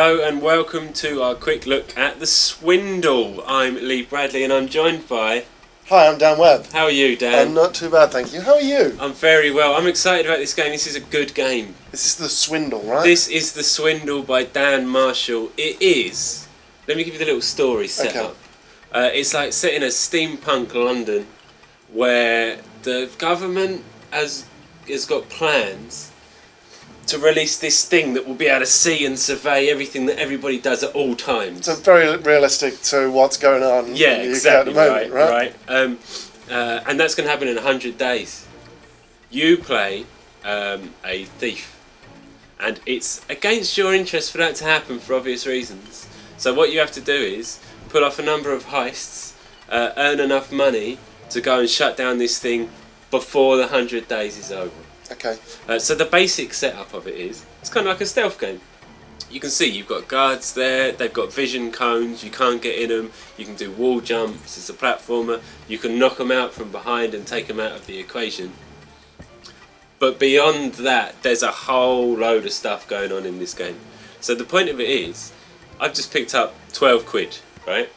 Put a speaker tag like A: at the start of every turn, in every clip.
A: Hello and welcome to our quick look at The Swindle. I'm Lee Bradley and I'm joined by...
B: Hi, I'm Dan Webb.
A: How are you, Dan?
B: I'm not too bad, thank you. How are you?
A: I'm very well. I'm excited about this game. This is a good game.
B: This is The Swindle, right?
A: This is The Swindle by Dan Marshall. It is... Let me give you the little story set up. It's like set in a steampunk London where the government has got plans to release this thing that will be able to see and survey everything that everybody does at all times.
B: It's very realistic to what's going on in the UK at the moment, right?
A: And that's going to happen in 100 days. You play a thief, and it's against your interest for that to happen for obvious reasons. So what you have to do is pull off a number of heists, earn enough money to go and shut down this thing before the 100 days is over.
B: Okay.
A: So the basic setup of it is, it's kind of like a stealth game. You can see you've got guards there, they've got vision cones, you can't get in them, you can do wall jumps, it's a platformer, you can knock them out from behind and take them out of the equation. But beyond that, there's a whole load of stuff going on in this game. So the point of it is, I've just picked up 12 quid, right?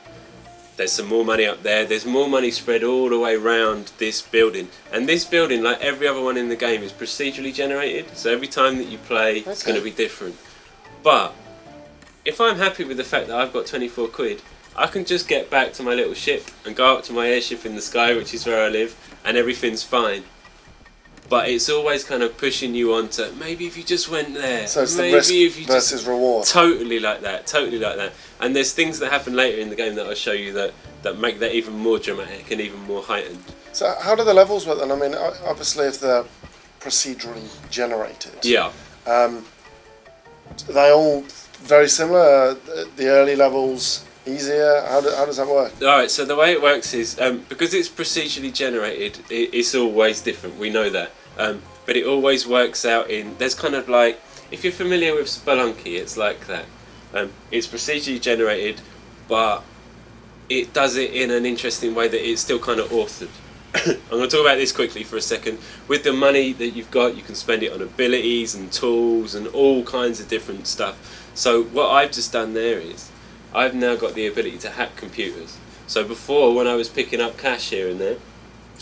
A: There's some more money up there. There's more money spread all the way around this building. And this building, like every other one in the game, is procedurally generated. So every time that you play, it's going to be different. But if I'm happy with the fact that I've got 24 quid, I can just get back to my little ship and go up to my airship in the sky, which is where I live, and everything's fine. But it's always kind of pushing you on to, maybe if you just went there.
B: So it's
A: maybe
B: the risk
A: if you
B: versus reward.
A: Totally like that, totally like that. And there's things that happen later in the game that I'll show you that make that even more dramatic and even more heightened.
B: So how do the levels work then? I mean, obviously if they're procedurally generated,
A: Yeah.
B: are they all very similar? The early levels easier? How does that work?
A: Alright, so the way it works is, because it's procedurally generated, it's always different, we know that. But it always works out in, there's kind of like, if you're familiar with Spelunky, it's like that. It's procedurally generated, but it does it in an interesting way that it's still kind of authored. I'm going to talk about this quickly for a second. With the money that you've got, you can spend it on abilities and tools and all kinds of different stuff. So what I've just done there is, I've now got the ability to hack computers. So before, when I was picking up cash here and there,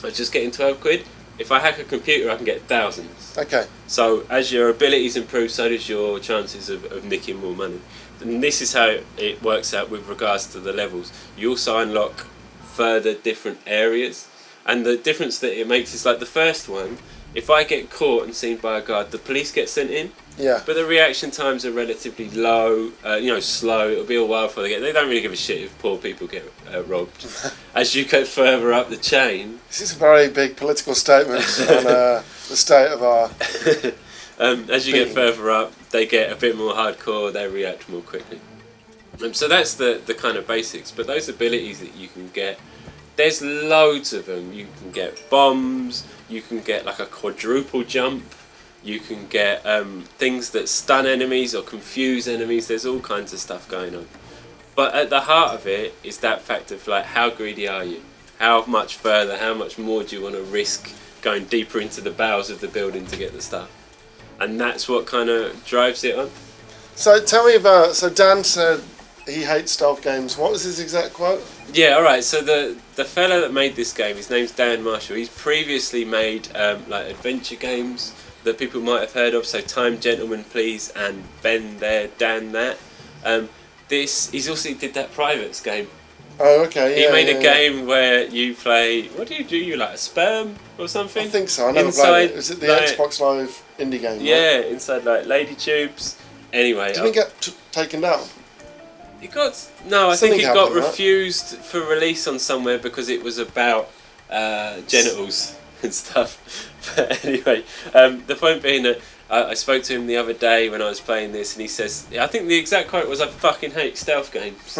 A: I was just getting 12 quid. If I hack a computer, I can get thousands.
B: Okay.
A: So as your abilities improve, so does your chances of nicking more money. And this is how it works out with regards to the levels. You also unlock further different areas. And the difference that it makes is like the first one, if I get caught and seen by a guard, the police get sent in.
B: Yeah.
A: But the reaction times are relatively low, slow. It'll be a while before they don't really give a shit if poor people get robbed. As you go further up the chain...
B: This is a very big political statement on the state of our...
A: as you get further up, they get a bit more hardcore, they react more quickly. So that's the kind of basics. But those abilities that you can get, there's loads of them. You can get bombs, you can get like a quadruple jump, you can get things that stun enemies or confuse enemies. There's all kinds of stuff going on. But at the heart of it is that fact of like, how greedy are you? How much further, how much more do you want to risk going deeper into the bowels of the building to get the stuff? And that's what kind of drives it on.
B: So tell me about... So Dan said he hates stealth games. What was his exact quote?
A: Yeah, alright, so the fella that made this game, his name's Dan Marshall. He's previously made like adventure games that people might have heard of, so Time Gentleman Please and Ben There, Dan That. He's also did that Privates game.
B: Oh, okay, yeah.
A: He made a game where you play, what do? You like a sperm or something?
B: I think so, I never played it. Is it the Xbox Live indie game?
A: Yeah,
B: right?
A: inside like lady tubes. Anyway.
B: Didn't it get taken down?
A: I think it got
B: happened, right?
A: refused for release on somewhere because it was about genitals and stuff. But anyway, the point being that I spoke to him the other day when I was playing this, and he says, I think the exact quote was, "I fucking hate stealth games."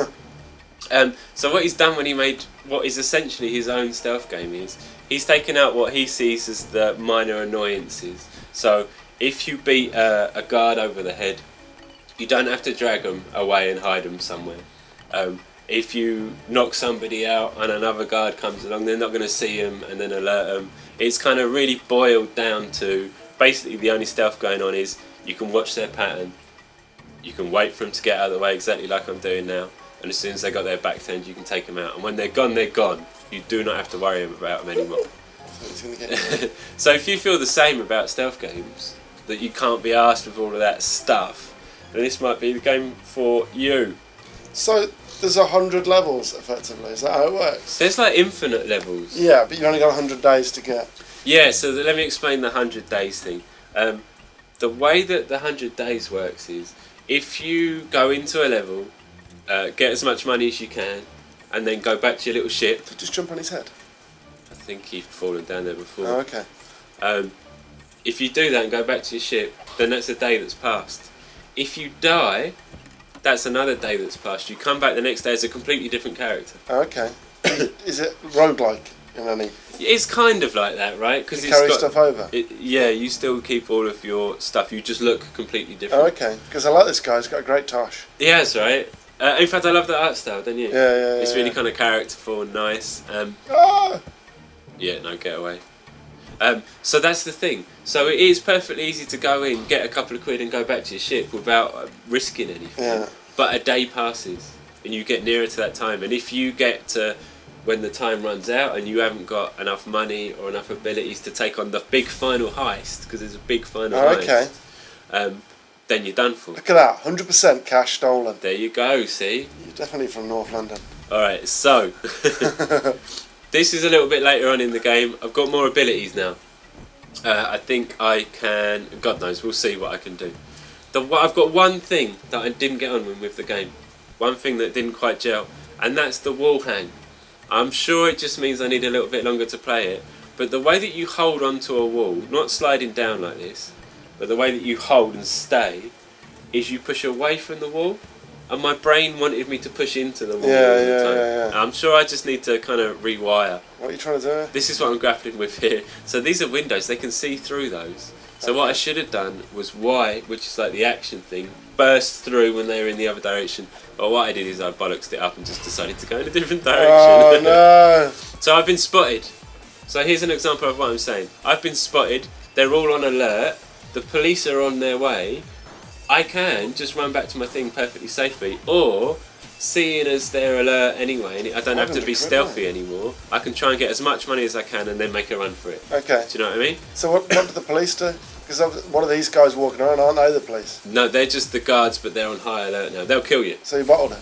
A: So what he's done when he made what is essentially his own stealth game is, he's taken out what he sees as the minor annoyances. So if you beat a guard over the head, you don't have to drag them away and hide them somewhere. If you knock somebody out and another guard comes along, they're not going to see them and then alert them. It's kind of really boiled down to, basically the only stealth going on is you can watch their pattern You can wait for them to get out of the way, exactly like I'm doing now. And as soon as they got their back turned, you can take them out. And when they're gone, they're gone. You do not have to worry about them anymore.
B: It's gonna get you.
A: So if you feel the same about stealth games, that you can't be asked with all of that stuff, then this might be the game for you.
B: So there's 100 levels effectively. Is that how it works?
A: There's like infinite levels.
B: Yeah, but you only got 100 days to get.
A: Yeah, so let me explain the 100 days thing. The way that the 100 days works is, if you go into a level, get as much money as you can, and then go back to your little ship.
B: Just jump on his head.
A: I think he'd fallen down there before.
B: Oh, okay.
A: If you do that and go back to your ship, then that's a day that's passed. If you die, that's another day that's passed. You come back the next day as a completely different character.
B: Oh, okay. Is it roguelike in any?
A: It's kind of like that, right? Because
B: You carry stuff over.
A: Yeah, you still keep all of your stuff. You just look completely
B: Oh,
A: different.
B: okay. Because I like this guy. He's got a great tosh.
A: He has, right? In fact, I love the art style, don't you?
B: Yeah.
A: It's really kind of characterful and nice.
B: Ah!
A: Yeah, no, get away. So that's the thing. So it is perfectly easy to go in, get a couple of quid and go back to your ship without risking anything.
B: Yeah.
A: But a day passes and you get nearer to that time. And if you get to when the time runs out and you haven't got enough money or enough abilities to take on the big final heist, because there's a big final heist, then you're done for.
B: Look at that. 100% cash stolen.
A: There you go, see?
B: You're definitely from North London.
A: Alright, so this is a little bit later on in the game. I've got more abilities now. I think I can... God knows, we'll see what I can do. I've got one thing that I didn't get on with the game. One thing that didn't quite gel. And that's the wall hang. I'm sure it just means I need a little bit longer to play it. But the way that you hold onto a wall, not sliding down like this, but the way that you hold and stay, is you push away from the wall. And my brain wanted me to push into the wall all the time.
B: Yeah.
A: I'm sure I just need to kind of rewire.
B: What are you trying to do?
A: This is what I'm grappling with here. So these are windows, they can see through those. So what I should have done was Y, which is like the action thing, burst through when they were in the other direction. But what I did is I bollocksed it up and just decided to go in a different direction.
B: Oh no!
A: So I've been spotted. So here's an example of what I'm saying. I've been spotted, they're all on alert, the police are on their way. I can just run back to my thing perfectly safely, or seeing as they're alert anyway, and I don't have to be stealthy anymore, I can try and get as much money as I can and then make a run for it.
B: Okay.
A: Do you know what I mean?
B: So what do the police do? Because one of these guys walking around, aren't they the police?
A: No, they're just the guards, but they're on high alert now. They'll kill you.
B: So you bottled it?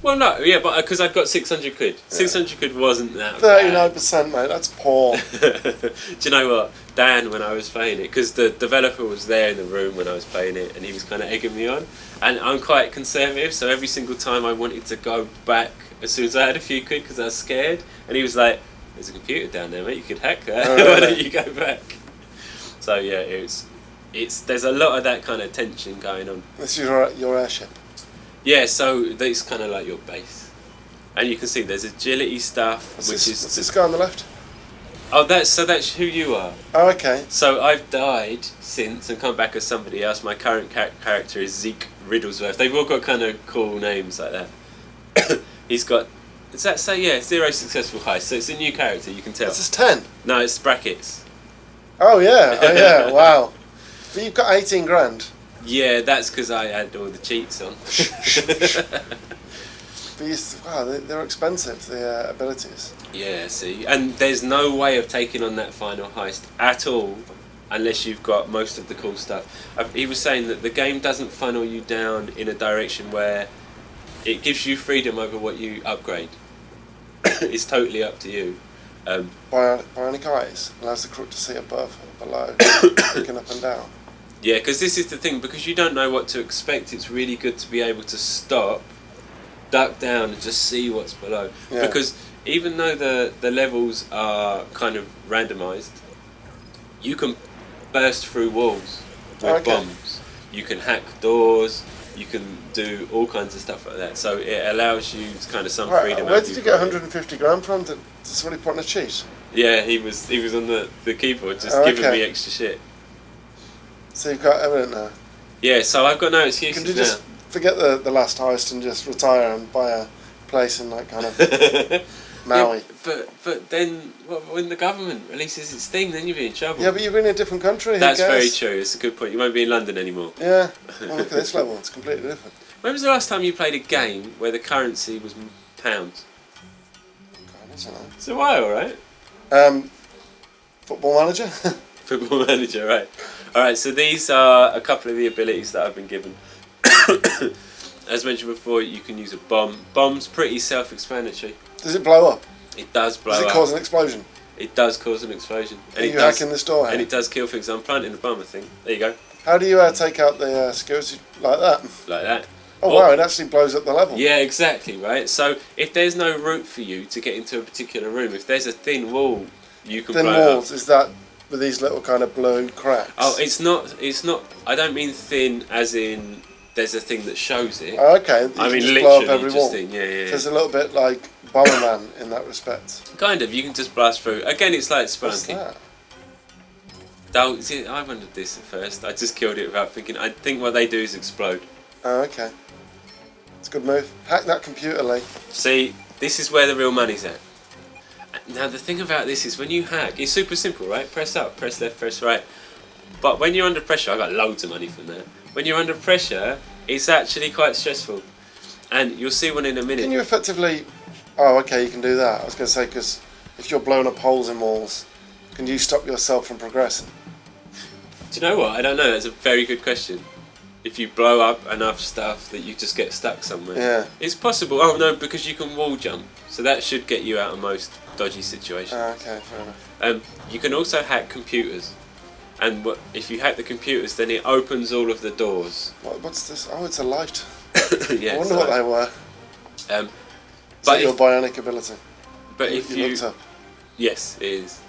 A: Well, no, yeah, but because I've got 600 quid. 600 quid wasn't that
B: 39%, mate, that's poor.
A: Do you know what? Dan, when I was playing it, because the developer was there in the room when I was playing it, and he was kind of egging me on. And I'm quite conservative, so every single time I wanted to go back as soon as I had a few quid because I was scared. And he was like, there's a computer down there, mate, you could hack that.
B: Oh, really?
A: Why don't you go back? So yeah, there's a lot of that kind of tension going on.
B: This is your airship.
A: Yeah, so that's kind of like your base. And you can see there's agility stuff,
B: What's
A: which
B: this,
A: is...
B: what's this guy on the left?
A: Oh, that's who you are.
B: Oh, okay.
A: So I've died since and come back as somebody else. My current character is Zeke Riddlesworth. They've all got kind of cool names like that. He's got... Does that say, yeah, 0 successful heists. So it's a new character, you can tell.
B: This is 10.
A: No, it's brackets.
B: Oh yeah, wow. But you've got 18 grand.
A: Yeah, that's because I had all the cheats on.
B: But wow, they're expensive, the abilities.
A: Yeah, see, and there's no way of taking on that final heist at all unless you've got most of the cool stuff. He was saying that the game doesn't funnel you down in a direction where it gives you freedom over what you upgrade. It's totally up to you.
B: Bionic eyes allows the crook to see above or below, looking up and down.
A: Yeah, because this is the thing, because you don't know what to expect, it's really good to be able to stop, duck down and just see what's below.
B: Yeah.
A: Because even though the levels are kind of randomised, you can burst through walls with bombs. You can hack doors, you can do all kinds of stuff like that. So it allows you kind of some freedom.
B: Where did you get 150 grand from? Did somebody put on a cheat?
A: Yeah, he was on the keyboard just giving me extra shit.
B: So you've got evidence now?
A: Yeah, so I've got no excuses
B: Can you just forget the last heist and just retire and buy a place in that kind of... Maui.
A: Yeah, but then when the government releases its thing, then you'll be in trouble.
B: Yeah, but you're in a different country.
A: That's
B: who
A: very
B: cares?
A: true. It's a good point. You won't be in London anymore.
B: Yeah. Well, look at this level. It's completely different.
A: When was the last time you played a game where the currency was pounds?
B: God, I don't know.
A: It's a while, right?
B: Football Manager.
A: Football Manager, right? All right. So these are a couple of the abilities that I've been given. As mentioned before, you can use a bomb. Bomb's pretty self-explanatory.
B: Does it blow up?
A: It does blow
B: Does it
A: up.
B: cause an explosion?
A: It does cause an explosion.
B: Are you hacking this door?
A: And it does kill things. I'm planting a bomb, I think. There you go.
B: How do you take out the security like that?
A: Like that.
B: Oh wow, it actually blows up the level.
A: Yeah, exactly, right? So if there's no route for you to get into a particular room, if there's a thin wall, you can
B: Thin
A: blow it
B: walls,
A: up.
B: is that with these little kind of blue cracks?
A: Oh, it's not, I don't mean thin as in there's a thing that shows it.
B: Oh, okay. You
A: I
B: can
A: mean
B: just blow up
A: literally
B: every
A: just
B: wall.
A: thin, yeah.
B: So it's a little bit like Bomberman in that respect.
A: Kind of, you can just blast through. Again, it's like
B: What's
A: Spelunky.
B: that?
A: Oh, see, I wondered this at first. I just killed it without thinking. I think what they do is explode.
B: Oh, okay. It's a good move. Hack that computer, Lee.
A: See, this is where the real money's at. Now the thing about this is when you hack, it's super simple, right? Press up, press left, press right. But when you're under pressure, I got loads of money from there. When you're under pressure, it's actually quite stressful. And you'll see one in a minute.
B: Can you effectively... Oh, okay, you can do that. I was going to say, because if you're blowing up holes in walls, can you stop yourself from progressing?
A: Do you know what? I don't know. That's a very good question. If you blow up enough stuff that you just get stuck somewhere.
B: Yeah.
A: It's possible. Oh no, because you can wall jump. So that should get you out of most dodgy situations.
B: Oh, okay, fair enough.
A: You can also hack computers. And if you hack the computers, then it opens all of the doors.
B: What's this? Oh, it's a light.
A: Yeah,
B: I wonder what they were.
A: Um,
B: But your bionic ability.
A: But if you
B: looked up.
A: Yes, it is.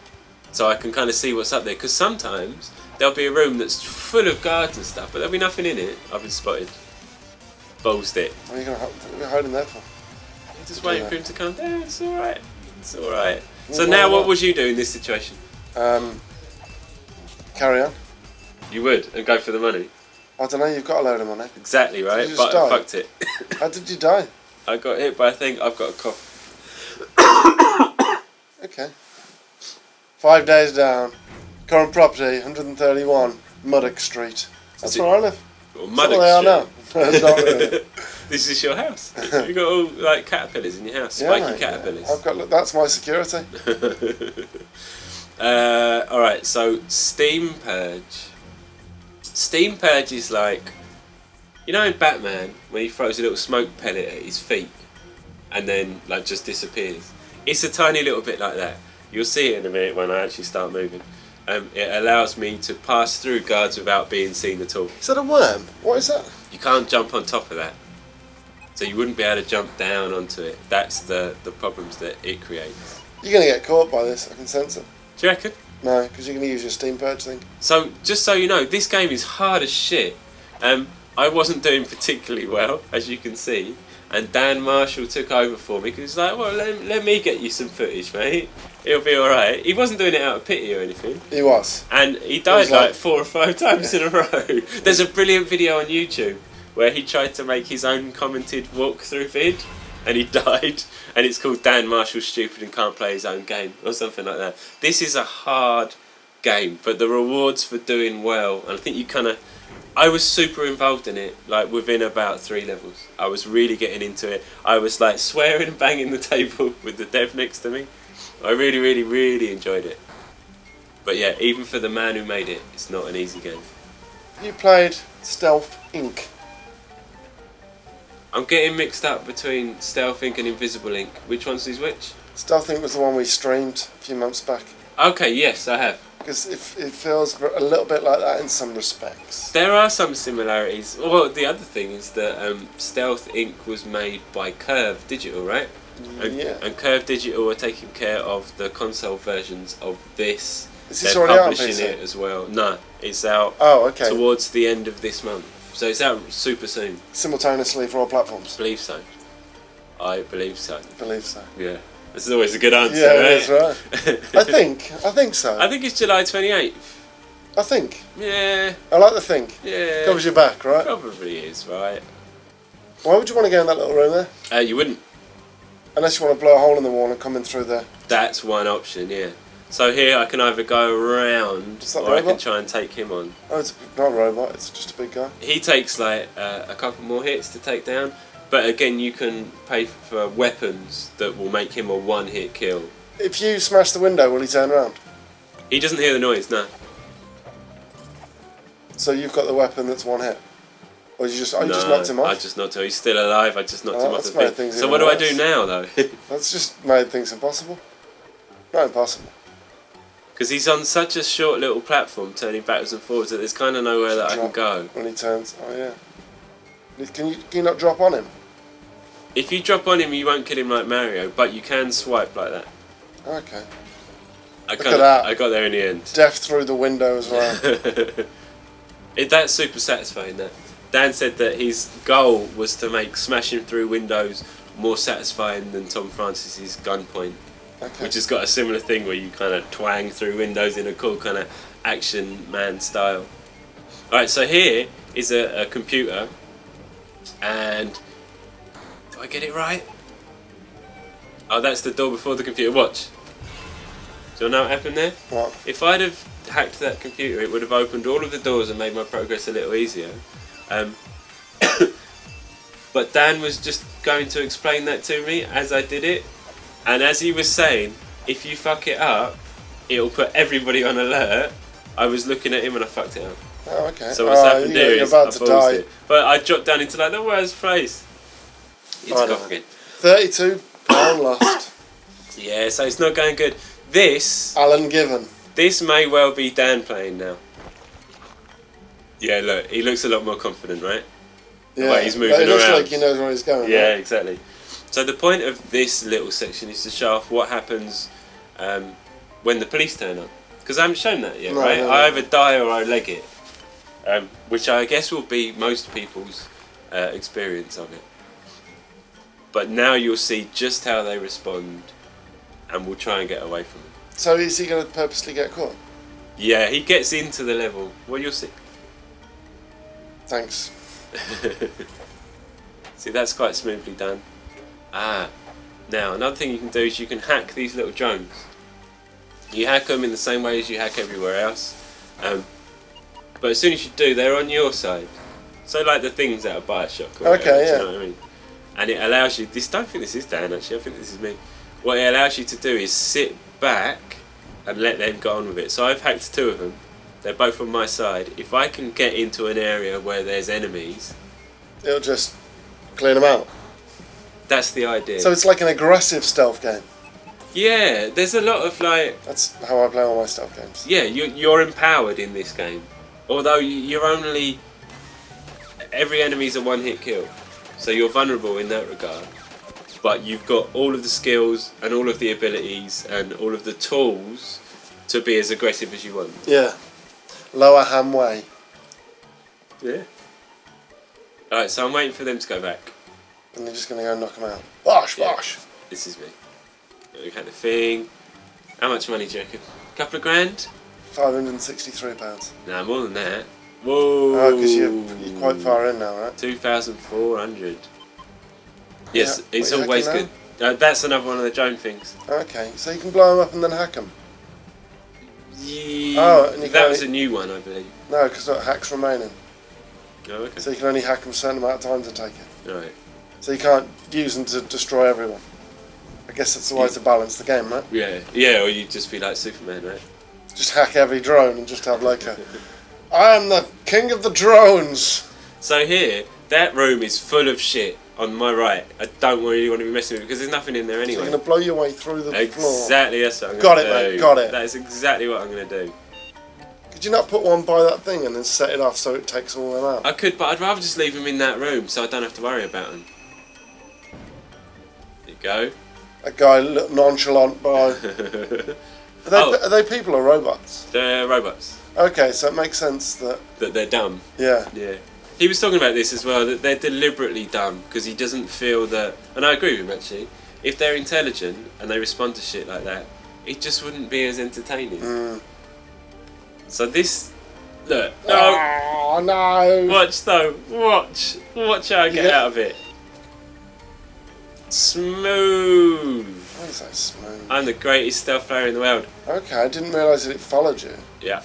A: So I can kind of see what's up there. Because sometimes there'll be a room that's full of guards and stuff, but there'll be nothing in it. I've been spotted. Balls it.
B: What are you hiding there for?
A: I'm just waiting for him to come down. It's alright. It's alright. So
B: Well,
A: now
B: what?
A: what would you do in this situation?
B: Carry on.
A: You would, and go for the money.
B: I don't know, you've got a load of money.
A: Exactly, right?
B: you just
A: But I
B: die?
A: fucked it.
B: How did you die?
A: I got hit by a thing. I've got a cough.
B: Okay. 5 days down. Current property, 131 Muddock Street. That's
A: Is it-
B: where I live.
A: Or
B: That's where they are now. It's not really.
A: This is your house. You've got all like caterpillars in your house.
B: Yeah,
A: Spiky
B: mate, yeah.
A: caterpillars.
B: I've got. That's my security.
A: Alright, so Steam Purge. Steam Purge is like, you know in Batman, when he throws a little smoke pellet at his feet and then like just disappears. It's a tiny little bit like that. You'll see it in a minute when I actually start moving. It allows me to pass through guards without being seen at all.
B: Is that a worm? What is that?
A: You can't jump on top of that. So you wouldn't be able to jump down onto it. That's the problems that it creates.
B: You're going to get caught by this, I can sense it.
A: Do you reckon?
B: No, because you're going to use your Steam Purge thing.
A: So, just so you know, this game is hard as shit. I wasn't doing particularly well, as you can see, and Dan Marshall took over for me because he's like, well, let me get you some footage, mate. It'll be alright. He wasn't doing it out of pity or anything.
B: He was.
A: And he died
B: like-
A: like 4 or 5 times in a row. There's a brilliant video on YouTube where he tried to make his own commented walkthrough vid, and he died. And it's called Dan Marshall's Stupid and Can't Play His Own Game, or something like that. This is a hard game, but the rewards for doing well, and I think you kind of... I was super involved in it, like within about 3 levels. I was really getting into it. I was like swearing and banging the table with the dev next to me. I really, really, really enjoyed it. But yeah, even for the man who made it, it's not an easy game.
B: You played Stealth Inc.
A: I'm getting mixed up between Stealth Inc and Invisible Inc. Which one's which?
B: Stealth Inc was the one we streamed a few months back.
A: Okay, yes, I have.
B: Because it feels a little bit like that in some respects.
A: There are some similarities. Well, the other thing is that Stealth Inc was made by Curve Digital, right?
B: Yeah.
A: And Curve Digital are taking care of the console versions of this.
B: Is this
A: They're
B: already out on
A: publishing
B: PC?
A: it as well. No, it's out
B: Oh, okay.
A: towards the end of this month. So it's out super soon.
B: Simultaneously for all platforms.
A: I believe so. I believe so.
B: Believe so.
A: Yeah. This is always a good answer,
B: Yeah,
A: right?
B: that's right. I think so.
A: I think it's July 28th.
B: I think.
A: Yeah,
B: I like the think.
A: yeah.
B: Covers your back, right?
A: Probably is, right?
B: Why would you want to go in that little room there?
A: You wouldn't.
B: Unless you want to blow a hole in the wall and come in through there.
A: That's one option, yeah. So here I can either go around
B: Is that the
A: or I can
B: robot?
A: try and take him on.
B: Oh, it's not a robot, it's just a big guy.
A: He takes like a couple more hits to take down, but again you can pay for weapons that will make him a one-hit kill.
B: If you smash the window, will he turn around?
A: He doesn't hear the noise, no.
B: So you've got the weapon that's one hit? Or you just, you
A: No,
B: just knocked him off?
A: I just knocked him. He's still alive. I just knocked
B: Oh,
A: him off
B: that's
A: the
B: made
A: thing.
B: things
A: So
B: even
A: what do I
B: worse.
A: do now though?
B: That's just made things impossible. Not impossible.
A: Because he's on such a short little platform, turning backwards and forwards, that there's kind of nowhere that I can go.
B: When he turns, oh yeah. Can you not drop on him?
A: If you drop on him, you won't kill him like Mario, but you can swipe like that.
B: Okay.
A: I
B: Look
A: kinda-
B: at that.
A: I got there in the end.
B: Death through the window as well.
A: That's super satisfying. That Dan said that his goal was to make smashing through windows more satisfying than Tom Francis's Gunpoint,
B: Okay.
A: which has got a similar thing where you kind of twang through windows in a cool kind of action man style. Alright, so here is a computer, and do I get it right? Oh, that's the door before the computer. Watch. Do you know what happened there?
B: What?
A: If I'd have hacked that computer, it would have opened all of the doors and made my progress a little easier. But Dan was just going to explain that to me as I did it, and as he was saying, if you fuck it up, it'll put everybody on alert. I was looking at him and I fucked it up.
B: Oh, okay.
A: So what's happened there
B: you're
A: is
B: about
A: I
B: to
A: paused
B: die.
A: it. But I dropped down into like the worst place. It's
B: I know.
A: cough again.
B: £32 lost.
A: Yeah, so it's not going good. This
B: Alan Given.
A: may well be Dan playing now. Yeah, look, he looks a lot more confident, right?
B: Yeah.
A: way he's moving
B: It looks
A: around.
B: like he knows where he's going.
A: Yeah,
B: Right?
A: exactly. So the point of this little section is to show off what happens when the police turn up. Because I haven't shown that yet,
B: No,
A: right?
B: no,
A: I
B: no.
A: either die or I leg it. Which I guess will be most people's experience of it. But now you'll see just how they respond, and we'll try and get away from it.
B: So is he going to purposely get caught?
A: Yeah, he gets into the level. Well, you'll see.
B: Thanks.
A: See, that's quite smoothly done. Ah, now another thing you can do is you can hack these little drones. You hack them in the same way as you hack everywhere else, but as soon as you do, they're on your side. So like the things out of Bioshock. Or
B: Okay,
A: whatever, do
B: yeah.
A: you know what I mean? And it allows you. Don't think this is Dan actually. I think this is me. What it allows you to do is sit back and let them go on with it. So I've hacked two of them. They're both on my side. If I can get into an area where there's enemies,
B: It'll just clean them out.
A: that's the idea.
B: So it's like an aggressive stealth game.
A: Yeah, there's a lot of like,
B: That's how I play all my stealth games.
A: yeah, you're empowered in this game. Although you're only, every enemy's a one-hit kill, so you're vulnerable in that regard. But you've got all of the skills and all of the abilities and all of the tools to be as aggressive as you want.
B: Yeah. Lower Ham Way.
A: Yeah. Alright, so I'm waiting for them to go back.
B: And you're just going to go knock them out. Bosh,
A: Yeah.
B: bosh.
A: This is me. Look at the thing. How much money do you reckon? A couple of grand?
B: £563.
A: Nah, more than that. Whoa.
B: Oh, because you're quite far in now, right?
A: 2,400. Yes,
B: Yeah,
A: it's
B: what are you
A: always
B: hacking
A: good. That's another one of the drone things.
B: Okay, so you can blow them up and then hack them.
A: Yeah,
B: Oh, and you
A: that
B: can
A: was a
B: only-
A: new one, I believe.
B: No, because hacks remaining.
A: Oh, okay.
B: So you can only hack them a certain amount of times to take it.
A: Right.
B: So you can't use them to destroy everyone. I guess that's the way to balance the game, right?
A: Yeah, yeah, or you'd just be like Superman, right?
B: Just hack every drone and just have like a... I am the king of the drones!
A: So here, that room is full of shit on my right. I don't really want to be messing with it because there's nothing in there
B: So
A: anyway.
B: you're going to blow your way through the floor.
A: Exactly, that's what I'm
B: Got
A: going to
B: it,
A: do.
B: mate, got it.
A: That is exactly what I'm going to do.
B: Could you not put one by that thing and then set it off so it takes all them out?
A: I could, but I'd rather just leave them in that room so I don't have to worry about them. There you go.
B: A guy nonchalant by...
A: Oh.
B: Are they people or robots?
A: They're robots.
B: Okay, so it makes sense that...
A: That they're dumb.
B: Yeah.
A: Yeah. He was talking about this as well, that they're deliberately dumb because he doesn't feel that, and I agree with him actually, if they're intelligent and they respond to shit like that, it just wouldn't be as entertaining.
B: Mm.
A: So this, look, no,
B: Oh, no!
A: watch though, watch how I get
B: Yeah.
A: out of it. Smooth.
B: Why is that smooth?
A: I'm the greatest stealth player in the world.
B: Okay, I didn't realise that it followed you.
A: Yeah.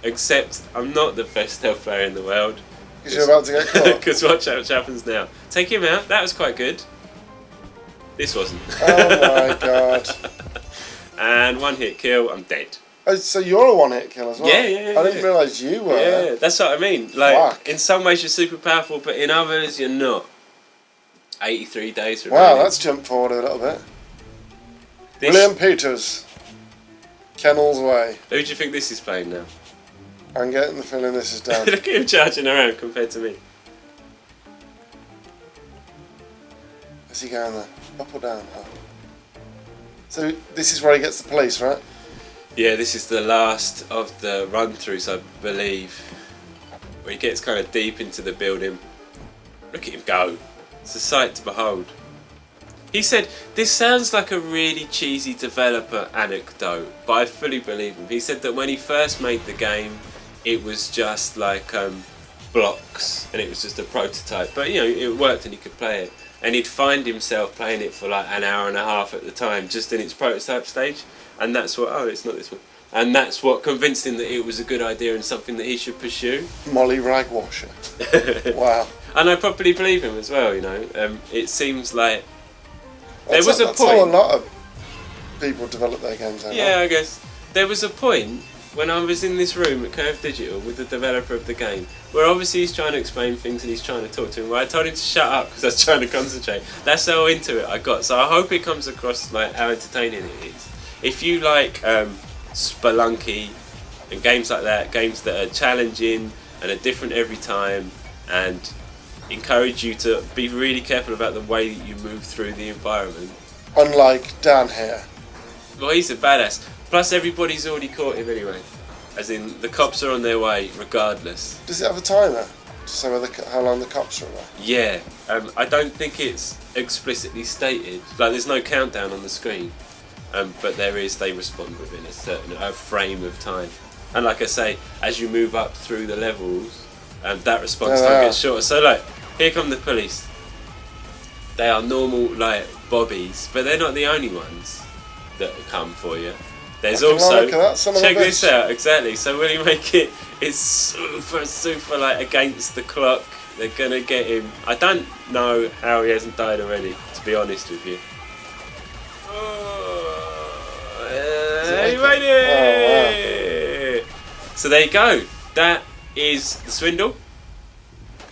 A: Except I'm not the best stealth player in the world.
B: Because you're about to get caught.
A: Because watch out what happens now. Take him out. That was quite good. This wasn't.
B: Oh my god.
A: And one hit kill. I'm dead.
B: Oh, so you're a one-hit kill as well?
A: Yeah.
B: I didn't realise you were.
A: Yeah, that's what I mean. Like,
B: Fuck.
A: in some ways you're super powerful, but in others you're not. 83 days
B: Wow,
A: remaining.
B: that's jumped forward a little bit.
A: This-
B: William Peters. Kennels Way.
A: Who do you think this is playing now?
B: I'm getting the feeling this is down.
A: Look at him charging around compared to me.
B: Is he going there? Up or down? Up. So this is where he gets the police, right?
A: Yeah, this is the last of the run-throughs, I believe. Where he gets kind of deep into the building. Look at him go. It's a sight to behold. He said, this sounds like a really cheesy developer anecdote, but I fully believe him. He said that when he first made the game, it was just like blocks, and it was just a prototype. But, you know, it worked and he could play it. And he'd find himself playing it for like an hour and a half at the time, just in its prototype stage. And that's what, oh, it's not this one. And that's what convinced him that it was a good idea and something that he should pursue.
B: Molly Ragwasher. Wow.
A: And I probably believe him as well, you know. It seems like
B: That's
A: was a
B: that's how
A: point.
B: a lot of people develop their games.
A: yeah, I guess there was a point when I was in this room at Curve Digital with the developer of the game, where obviously he's trying to explain things and he's trying to talk to him. Where I told him to shut up because I was trying to concentrate. That's how into it I got. So I hope it comes across like how entertaining it is. If you like Spelunky and games like that, games that are challenging and are different every time, and encourage you to be really careful about the way that you move through the environment.
B: Unlike Dan here.
A: Well, he's a badass. Plus, everybody's already caught him anyway. As in, the cops are on their way, regardless.
B: Does it have a timer to say how long the cops are away?
A: Yeah, I don't think it's explicitly stated. Like, there's no countdown on the screen. But there is, they respond within a certain frame of time. And like I say, as you move up through the levels, that response time gets shorter. So, like, here come the police. They are normal, like, bobbies, but they're not the only ones that come for you. There's also,
B: look at that, son of a
A: check this
B: bitch.
A: out, exactly. So when you make it, it's super like against the clock. They're gonna get him. I don't know how he hasn't died already, to be honest with you. He made it! So there you go. That is the swindle.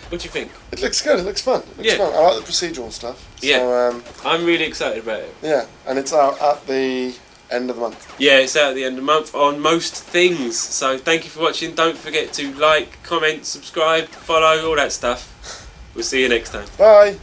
A: What do you think?
B: It looks good, it looks fun. It looks fun. I like the procedural stuff.
A: Yeah.
B: So,
A: I'm really excited about it.
B: yeah, and it's out at the end of the month.
A: Yeah, it's out at the end of the month on most things. So thank you for watching. Don't forget to like, comment, subscribe, follow, all that stuff. We'll see you next time.
B: Bye!